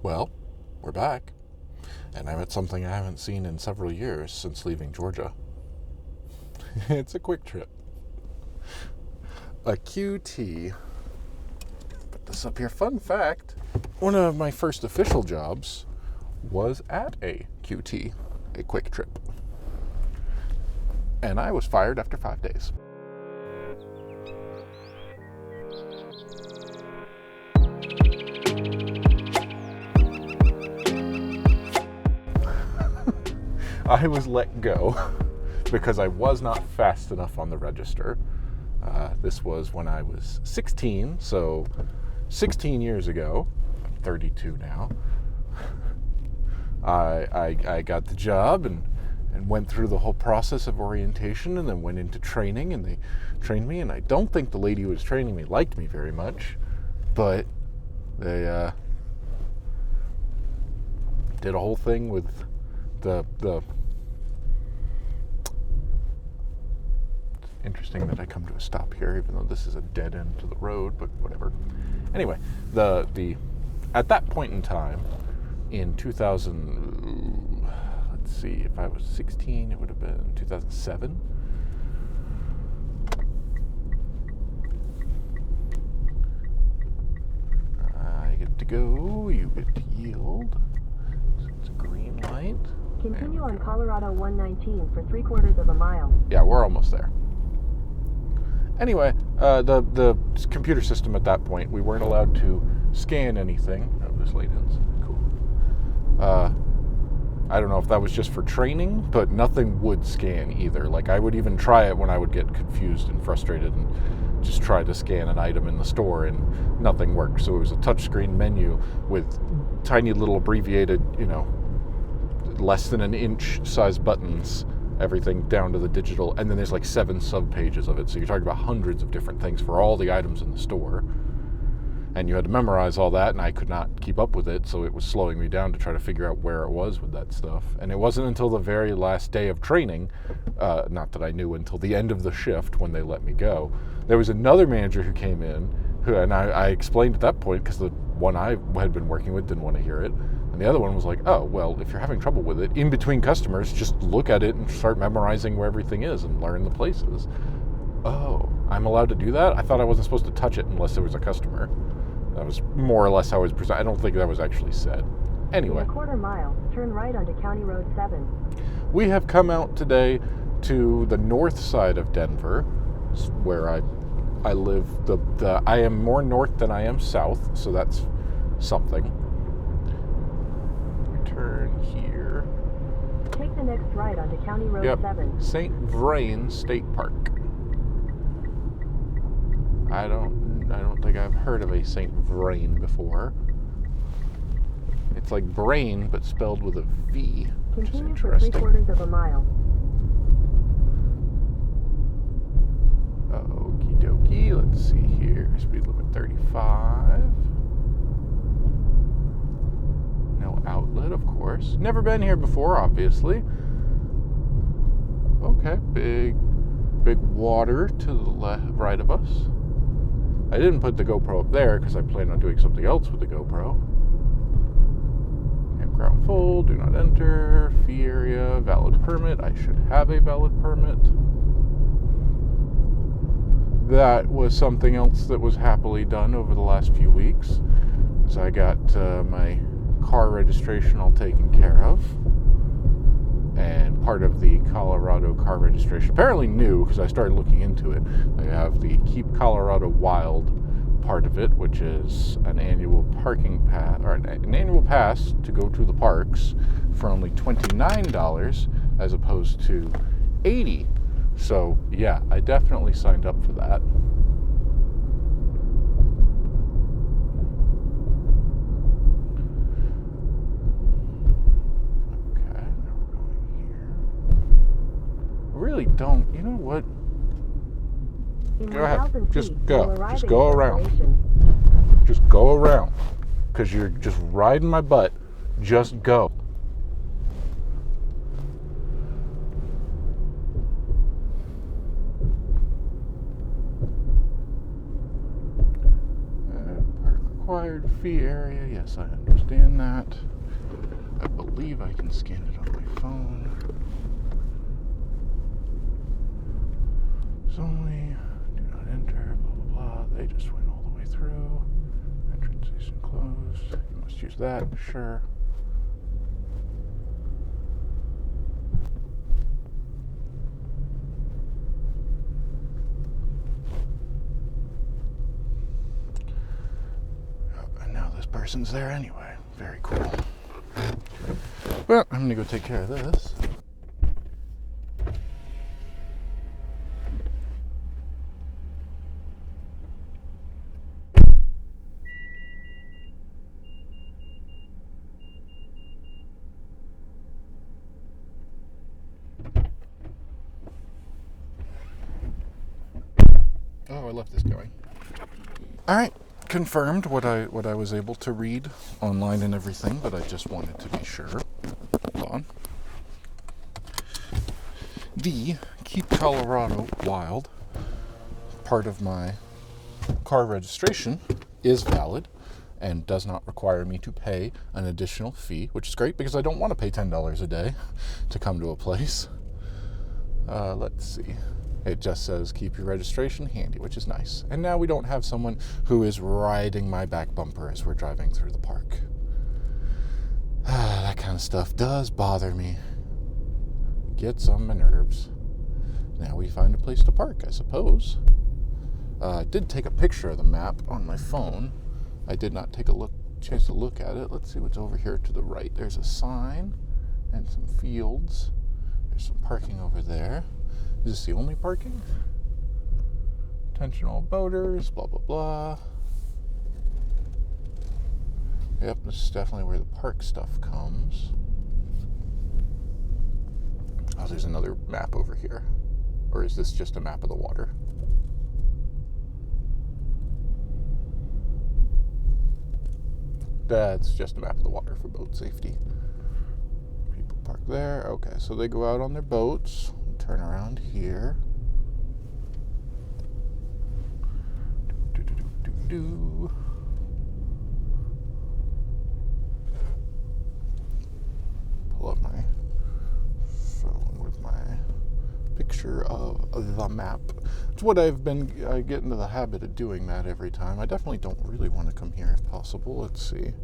Well, we're back, and I'm at something I haven't seen in several years since leaving Georgia. It's a quick trip. A QT. Put this up here. Fun fact, one of my first official jobs was at a QT, a quick trip. And I was fired after 5 days. I was let go because I was not fast enough on the register. This was when I was 16, so 16 years ago. I'm 32 now. I got the job and went through the whole process of orientation and then went into training, and they trained me, and I don't think the lady who was training me liked me very much, but they did a whole thing with the interesting that I come to a stop here, even though this is a dead end to the road, but whatever. Anyway, the at that point in time, in 2000, let's see, if I was 16, it would have been 2007. I get to go, you get to yield. So it's a green light. Continue on Colorado 119 for 3/4 of a mile. Yeah, we're almost there. Anyway, the computer system at that point, we weren't allowed to scan anything. Oh, this light ends. Cool. I don't know if that was just for training, but nothing would scan either. Like, I would even try it when I would get confused and frustrated and just try to scan an item in the store, and nothing worked. So it was a touchscreen menu with tiny little abbreviated, less than an inch size buttons, everything down to the digital, and then there's like 7 sub-pages of it. So you're talking about hundreds of different things for all the items in the store. And you had to memorize all that, and I could not keep up with it, so it was slowing me down to try to figure out where it was with that stuff. And it wasn't until the very last day of training, not that I knew until the end of the shift when they let me go, there was another manager who came in, and I explained at that point, because the one I had been working with didn't want to hear it. And the other one was like, oh, well, if you're having trouble with it, in between customers, just look at it and start memorizing where everything is and learn the places. Oh, I'm allowed to do that? I thought I wasn't supposed to touch it unless there was a customer. That was more or less how it was presented. I don't think that was actually said. Anyway. In a 1/4 mile, turn right onto County Road 7. We have come out today to the north side of Denver, where I live. I am more north than I am south, so that's something. We turn here. Take the next right onto County Road 7. St. Vrain State Park. I don't think I've heard of a St. Vrain before. It's like brain, but spelled with a V, which is Continue for interesting. 3/4 of a mile. Okie dokie, let's see here. Speed limit 35. No outlet, of course. Never been here before, obviously. Okay, big water to the right of us. I didn't put the GoPro up there because I plan on doing something else with the GoPro. Campground full, do not enter, fee area, valid permit. I should have a valid permit. That was something else that was happily done over the last few weeks, as I got my car registration all taken care of. And part of the Colorado car registration, apparently new because I started looking into it, they have the Keep Colorado Wild part of it, which is an annual parking pass, or an annual pass to go to the parks for only $29 as opposed to $80. So yeah, I definitely signed up for that. Really don't. You know what? Go ahead. Just go. Just go around. Just go around. Because you're just riding my butt. Just go. Park required. required fee area. Yes, I understand that. I believe I can scan it on my phone. It's only, do not enter, blah, blah, blah. They just went all the way through. Entrance station closed. You must use that, sure. And now this person's there anyway. Very cool. Well, I'm going to go take care of this. Oh, I left this going. All right, confirmed what I was able to read online and everything, but I just wanted to be sure. Hold on. The Keep Colorado Wild part of my car registration is valid and does not require me to pay an additional fee, which is great because I don't want to pay $10 a day to come to a place. Let's see. It just says keep your registration handy, which is nice. And now we don't have someone who is riding my back bumper as we're driving through the park. That kind of stuff does bother me. Gets on my nerves. Now we find a place to park, I suppose. I did take a picture of the map on my phone. I did not take a chance to look at it. Let's see what's over here to the right. There's a sign and some fields. There's some parking over there. Is this the only parking? Attention all boaters, blah, blah, blah. Yep, this is definitely where the park stuff comes. Oh, there's another map over here. Or is this just a map of the water? That's just a map of the water for boat safety. People park there. Okay, so they go out on their boats. Turn around here. Pull up my phone with my picture of the map. It's what I've been getting into the habit of doing that every time. I definitely don't really want to come here if possible. Let's see.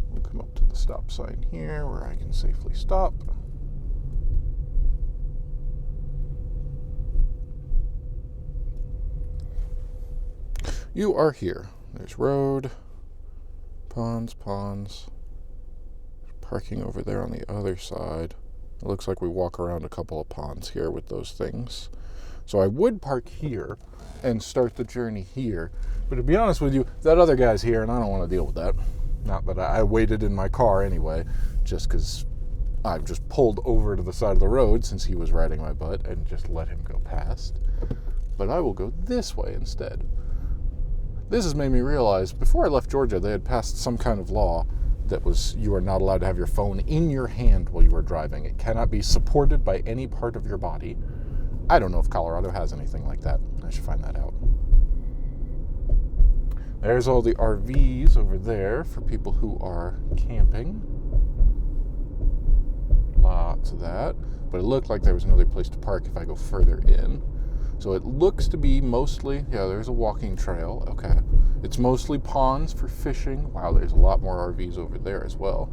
We'll come up to the stop sign here where I can safely stop. You are here. There's road, ponds. Parking over there on the other side. It looks like we walk around a couple of ponds here with those things. So I would park here and start the journey here. But to be honest with you, that other guy's here and I don't want to deal with that. Not that I waited in my car anyway, just because I've just pulled over to the side of the road since he was riding my butt and just let him go past. But I will go this way instead. This has made me realize, before I left Georgia, they had passed some kind of law that was you are not allowed to have your phone in your hand while you are driving. It cannot be supported by any part of your body. I don't know if Colorado has anything like that. I should find that out. There's all the RVs over there for people who are camping. Lots of that. But it looked like there was another place to park if I go further in. So it looks to be mostly, yeah, there's a walking trail. Okay. It's mostly ponds for fishing. Wow, there's a lot more RVs over there as well.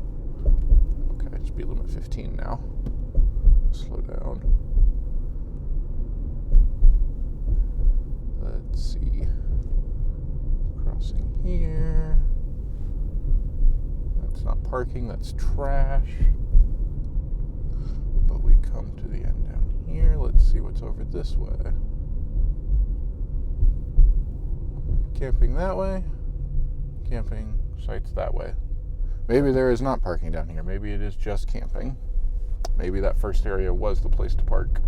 Okay, speed limit 15 now. Slow down. Let's see. Crossing here. That's not parking, that's trash. But we come to the end down here. Let's see what's over this way. Camping that way. Camping sites that way. Maybe there is not parking down here. Maybe it is just camping. Maybe that first area was the place to park.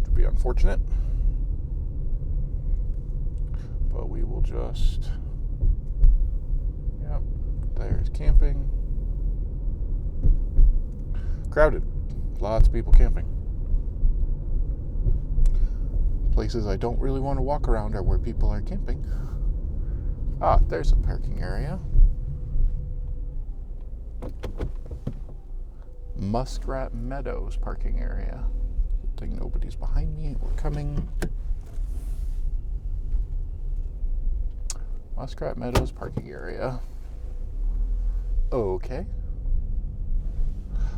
Would be unfortunate. But we will just... Yep. There's camping. Crowded. Lots of people camping. Places I don't really want to walk around are where people are camping. Ah, there's a parking area. Muskrat Meadows parking area. Good thing nobody's behind me. We're coming. Muskrat Meadows parking area. Okay.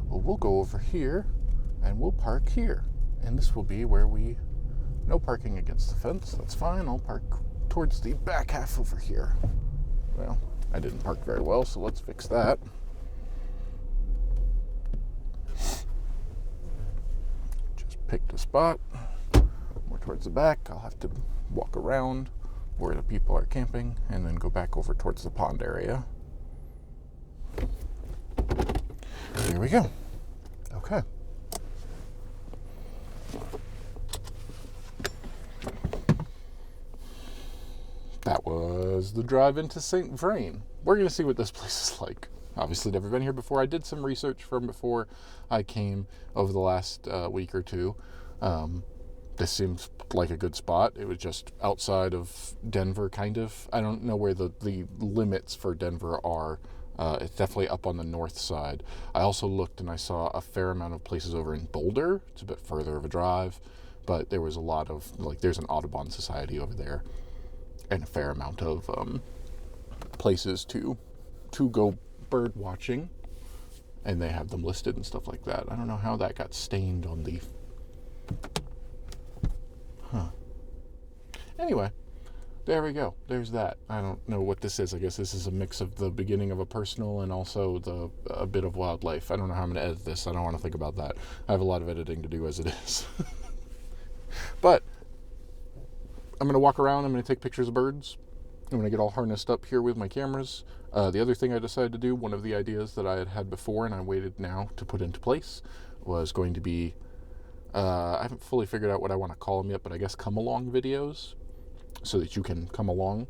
Well, we'll go over here and we'll park here. And this will be where we... No parking against the fence. That's fine. I'll park towards the back half over here. Well, I didn't park very well, so let's fix that. Just picked a spot. More towards the back. I'll have to walk around where the people are camping and then go back over towards the pond area. There we go. Okay. That was the drive into St. Vrain. We're going to see what this place is like. Obviously, never been here before. I did some research from before I came over the last week or two. This seems like a good spot. It was just outside of Denver, kind of. I don't know where the limits for Denver are. It's definitely up on the north side. I also looked and I saw a fair amount of places over in Boulder. It's a bit further of a drive, but there was a lot of, like, there's an Audubon Society over there and a fair amount of places to go bird watching, and they have them listed and stuff like that. I don't know how that got stained on the... Anyway, there we go. There's that. I don't know what this is. I guess this is a mix of the beginning of a personal and also a bit of wildlife. I don't know how I'm going to edit this. I don't want to think about that. I have a lot of editing to do as it is. But I'm going to walk around. I'm going to take pictures of birds. I'm going to get all harnessed up here with my cameras. The other thing I decided to do, one of the ideas that I had before and I waited now to put into place, was going to be, I haven't fully figured out what I want to call them yet, but I guess come-along videos, so that you can come along.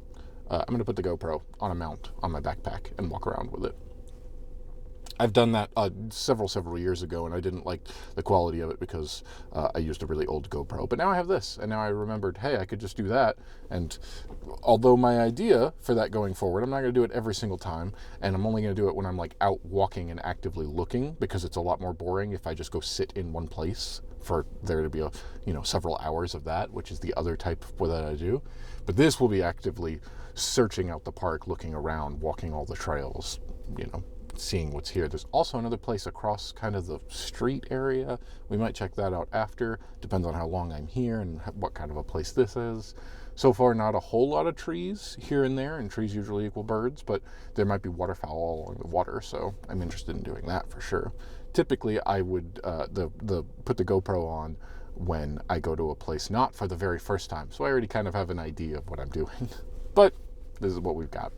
I'm going to put the GoPro on a mount on my backpack and walk around with it. I've done that several years ago, and I didn't like the quality of it because I used a really old GoPro. But now I have this, and now I remembered, hey, I could just do that. And although my idea for that going forward, I'm not going to do it every single time, and I'm only going to do it when I'm like out walking and actively looking, because it's a lot more boring if I just go sit in one place for there to be several hours of that, which is the other type of that I do. But this will be actively searching out the park, looking around, walking all the trails, seeing what's here. There's also another place across kind of the street area. We might check that out after. Depends on how long I'm here and what kind of a place this is. So far, not a whole lot of trees here and there, and trees usually equal birds, but there might be waterfowl all along the water, so I'm interested in doing that for sure. Typically, I would put the GoPro on when I go to a place not for the very first time, so I already kind of have an idea of what I'm doing. But this is what we've got.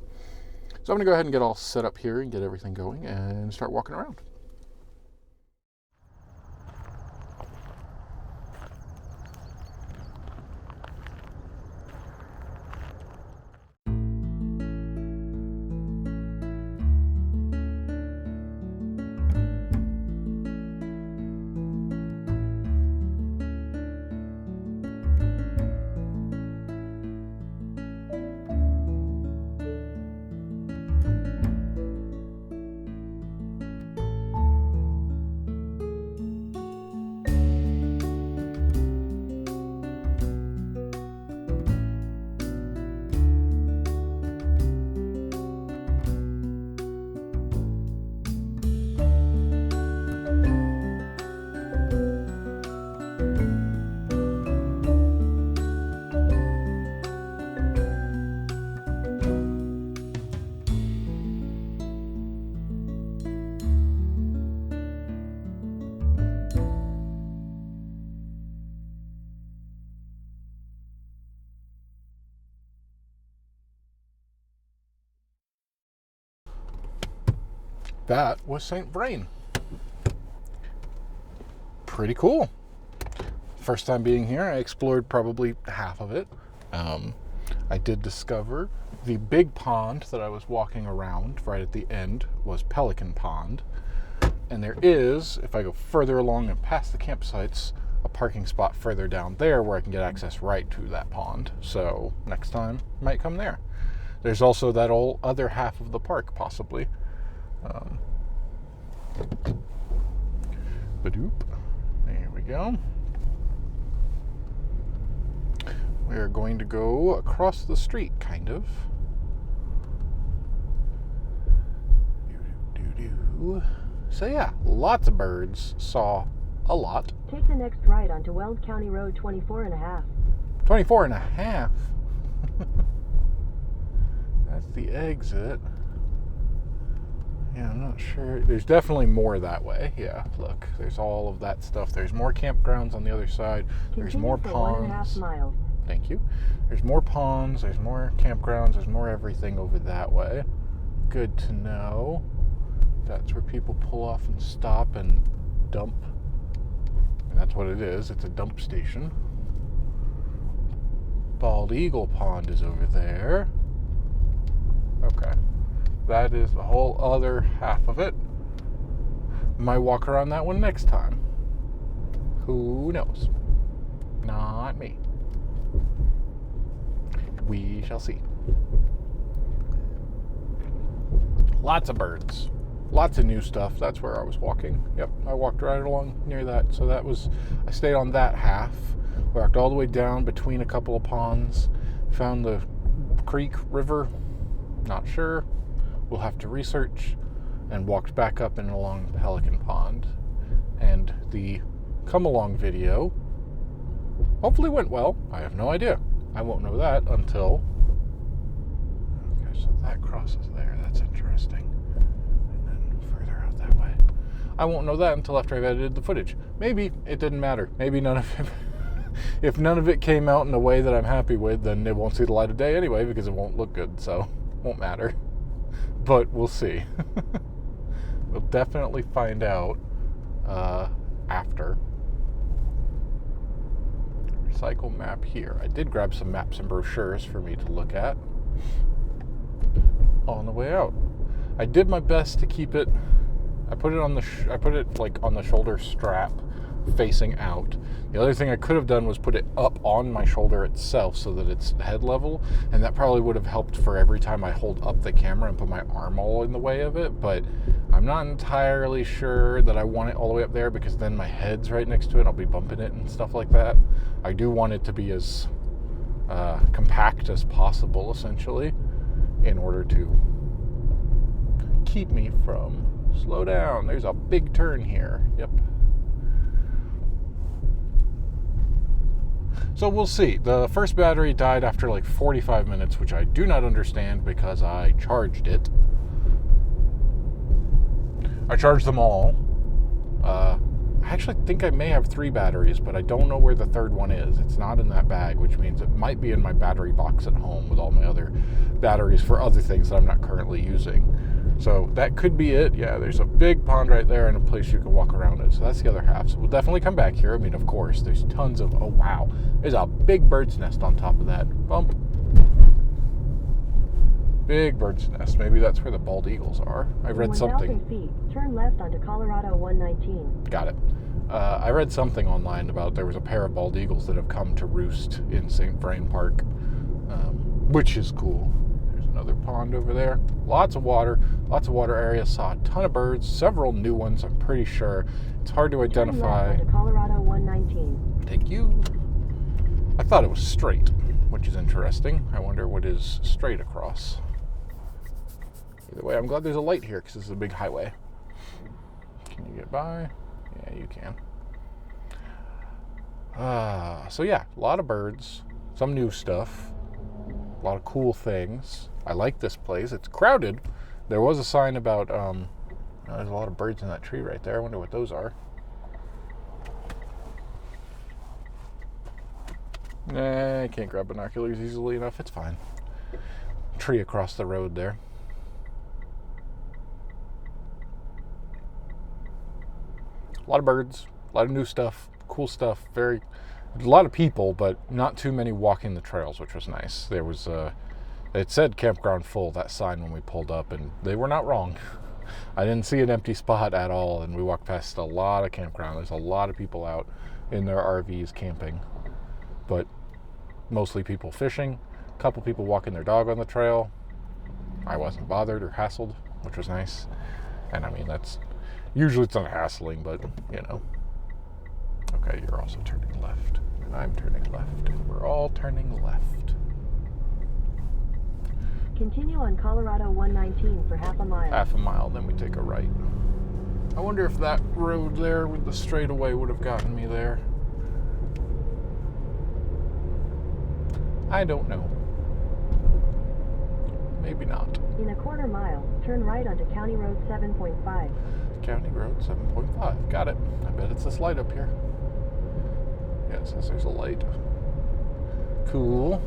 So I'm going to go ahead and get all set up here and get everything going and start walking around. That was St. Vrain. Pretty cool. First time being here, I explored probably half of it. I did discover the big pond that I was walking around right at the end was Pelican Pond. And there is, if I go further along and past the campsites, a parking spot further down there where I can get access right to that pond. So next time, might come there. there's also that whole other half of the park, possibly. Badoop. There we go. We're going to go across the street, kind of. So yeah, lots of birds. Saw a lot. Take the next right onto Wells County Road 24 and a half. 24 and a half? That's the exit. Yeah, I'm not sure. There's definitely more that way. Yeah, look, there's all of that stuff. There's more campgrounds on the other side. There's more ponds. 1.5 miles. Thank you. There's more ponds. There's more campgrounds. There's more everything over that way. Good to know. That's where people pull off and stop and dump. And that's what it is. It's a dump station. Bald Eagle Pond is over there. Okay. That is the whole other half of it. Might walk around that one next time. Who knows? Not me. We shall see. Lots of birds. Lots of new stuff. That's where I was walking. Yep, I walked right along near that. So I stayed on that half. Walked all the way down between a couple of ponds. Found the creek, river. Not sure. We'll have to research. And walked back up and along Pelican Pond. And the come along video hopefully went well. I have no idea. I won't know that until... Okay, so that crosses there. That's interesting. And then further out that way. I won't know that until after I've edited the footage. Maybe it didn't matter. Maybe none of it... If none of it came out in a way that I'm happy with, then it won't see the light of day anyway because it won't look good, so it won't matter. But we'll see. We'll definitely find out after. Recycle map here. I did grab some maps and brochures for me to look at on the way out. I did my best to keep it. I put it on the shoulder strap, facing out. The other thing I could have done was put it up on my shoulder itself so that it's head level, and that probably would have helped for every time I hold up the camera and put my arm all in the way of it, but I'm not entirely sure that I want it all the way up there because then my head's right next to it and I'll be bumping it and stuff like that. I do want it to be as compact as possible, essentially, in order to keep me from... Slow down, there's a big turn here. Yep. So we'll see. The first battery died after like 45 minutes, which I do not understand because I charged it. I charged them all. I actually think I may have 3 batteries, but I don't know where the third one is. It's not in that bag, which means it might be in my battery box at home with all my other batteries for other things that I'm not currently using. So that could be it. Yeah, there's a big pond right there and a place you can walk around it. So that's the other half. So we'll definitely come back here. I mean, of course, there's tons of... Oh, wow. There's a big bird's nest on top of that. Bump. Big bird's nest. Maybe that's where the bald eagles are. I read something. 1,000 feet, turn left onto Colorado 119. Got it. I read something online about there was a pair of bald eagles that have come to roost in St. Vrain Park, which is cool. There's another pond over there. Lots of water area. Saw a ton of birds, several new ones, I'm pretty sure. It's hard to identify. Turn left onto Colorado 119. Thank you. I thought it was straight, which is interesting. I wonder what is straight across. Either way, I'm glad there's a light here because this is a big highway. Can you get by? Yeah, you can. So yeah, a lot of birds, some new stuff, a lot of cool things. I like this place. It's crowded. There was a sign about, there's a lot of birds in that tree right there. I wonder what those are. Nah, I can't grab binoculars easily enough. It's fine. Tree across the road there. A lot of birds, a lot of new stuff, cool stuff, a lot of people, but not too many walking the trails, which was nice. There was, it said campground full, that sign when we pulled up, and they were not wrong. I didn't see an empty spot at all, and we walked past a lot of campground. There's a lot of people out in their RVs camping, but mostly people fishing, a couple people walking their dog on the trail, I wasn't bothered or hassled, which was nice. And I mean, that's usually it's not hassling, but you know. Okay, you're also turning left, and I'm turning left. We're all turning left. Continue on Colorado 119 for half a mile. Half a mile, then we take a right. I wonder if that road there with the straightaway would have gotten me there. I don't know. Maybe not. In a quarter mile, turn right onto County Road 7.5. County Road 7.5. Got it. I bet it's this light up here. Yeah, it says there's a light. Cool.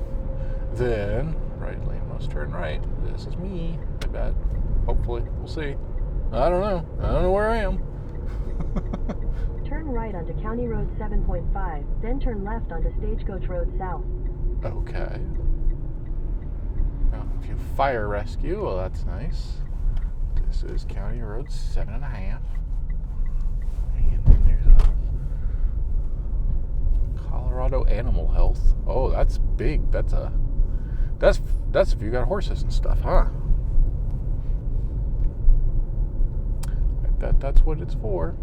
Then, right lane must turn right. This is me, I bet. Hopefully. We'll see. I don't know. I don't know where I am. Turn right onto County Road 7.5, then turn left onto Stagecoach Road South. Okay. Now, if you fire rescue, well, that's nice. This is County Road 7.5. And then there's a Colorado Animal Health. Oh, that's big. That's if you got horses and stuff, huh? I bet that's what it's for.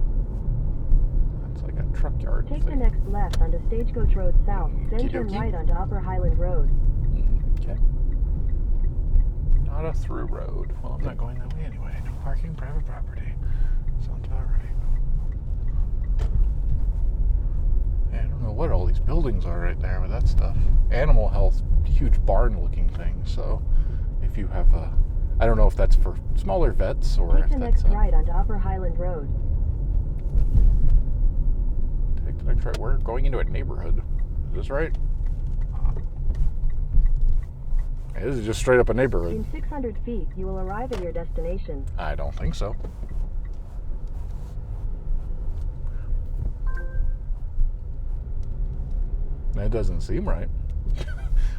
That's like a truck yard Take thing. the next left onto Stagecoach Road South, then turn Okey-dokey. right onto Upper Highland Road. Okay. Not a through road. Well, I'm not going that way anyway. No parking, private property. Sounds about right. Yeah, I don't know what all these buildings are right there with that stuff. Animal Health, huge barn-looking thing. So, if you have a, I don't know if that's for smaller vets or Take if the that's next right onto Upper Highland Road. Take the next right. We're going into a neighborhood. Is this right? Yeah, this is just straight up a neighborhood. In 600 feet, you will arrive at your destination. I don't think so. That doesn't seem right.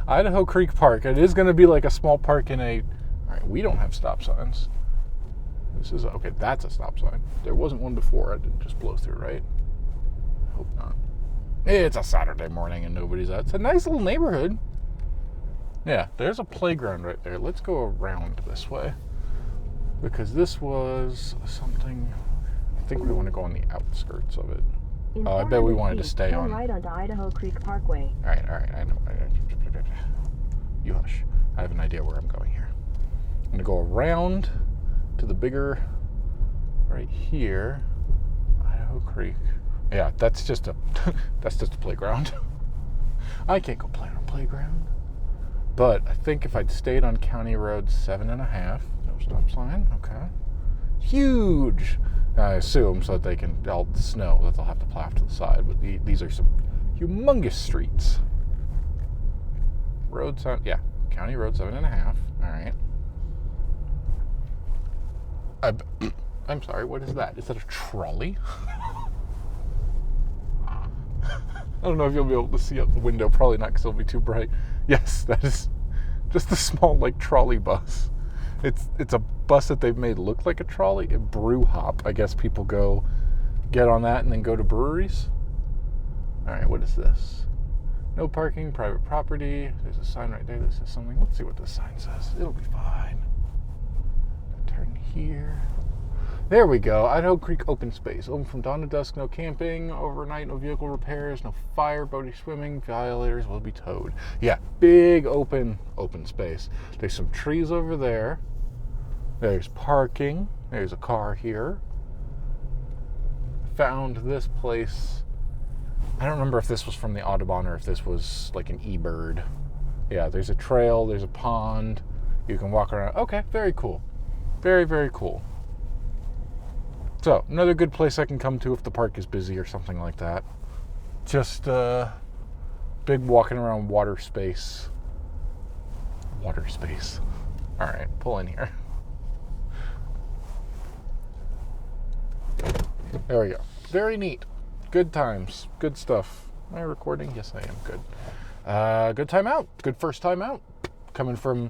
Idaho Creek Park. It is going to be like a small park in a... All right, we don't have stop signs. This is... Okay, that's a stop sign. There wasn't one before. I didn't just blow through, right? I hope not. It's a Saturday morning and nobody's out. It's a nice little neighborhood. Yeah, there's a playground right there. Let's go around this way. Because this was something... I think we want to go on the outskirts of it. In I bet we 400 wanted to feet, stay turn on... right onto Idaho Creek Parkway. All right, I know. You hush. I have an idea where I'm going here. I'm going to go around to the bigger... Right here. Idaho Creek. Yeah, that's just a... that's just a playground. I can't go play on a playground. But I think if I'd stayed on County Road 7.5, no stop sign, okay. Huge, I assume, so that they can, all the snow that they'll have to plow off to the side, but these are some humongous streets. Road 7, yeah, County Road 7.5, all right. I'm sorry, what is that? Is that a trolley? I don't know if you'll be able to see out the window. Probably not, because it'll be too bright. Yes, that is just a small, like, trolley bus. It's a bus that they've made look like a trolley. A brew hop. I guess people go get on that and then go to breweries. All right, what is this? No parking, private property. There's a sign right there that says something. Let's see what this sign says. It'll be fine. Turn here. There we go. Idaho Creek open space. Open from dawn to dusk. No camping. Overnight. No vehicle repairs. No fire. Boating, swimming. Violators will be towed. Yeah, big open space. There's some trees over there. There's parking. There's a car here. Found this place. I don't remember if this was from the Audubon or if this was like an eBird. Yeah, there's a trail. There's a pond. You can walk around. Okay, very cool. Very, very cool. So, another good place I can come to if the park is busy or something like that. Just big walking around water space. Water space. All right, pull in here. There we go. Very neat. Good times. Good stuff. Am I recording? Yes, I am. Good. Good time out. Good first time out. Coming from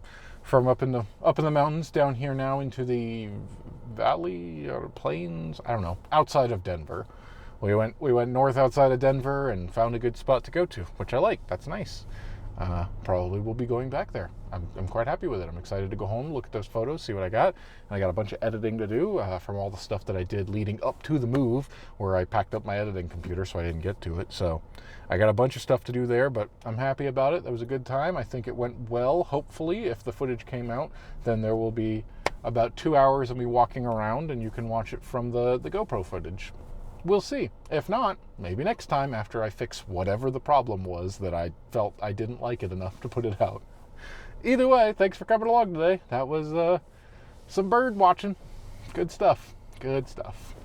up in the mountains down here now into the valley or plains, I don't know, outside of Denver. We went north outside of Denver and found a good spot to go to, which I like. That's nice. probably will be going back there. I'm quite happy with it. I'm excited to go home, look at those photos, see what I got. And I got a bunch of editing to do from all the stuff that I did leading up to the move, where I packed up my editing computer so I didn't get to it. So I got a bunch of stuff to do there, but I'm happy about it. That was a good time. I think it went well. Hopefully, if the footage came out, then there will be about 2 hours of me walking around, and you can watch it from the GoPro footage. We'll see. If not, maybe next time after I fix whatever the problem was that I felt I didn't like it enough to put it out. Either way, thanks for coming along today. That was some bird watching. Good stuff. Good stuff.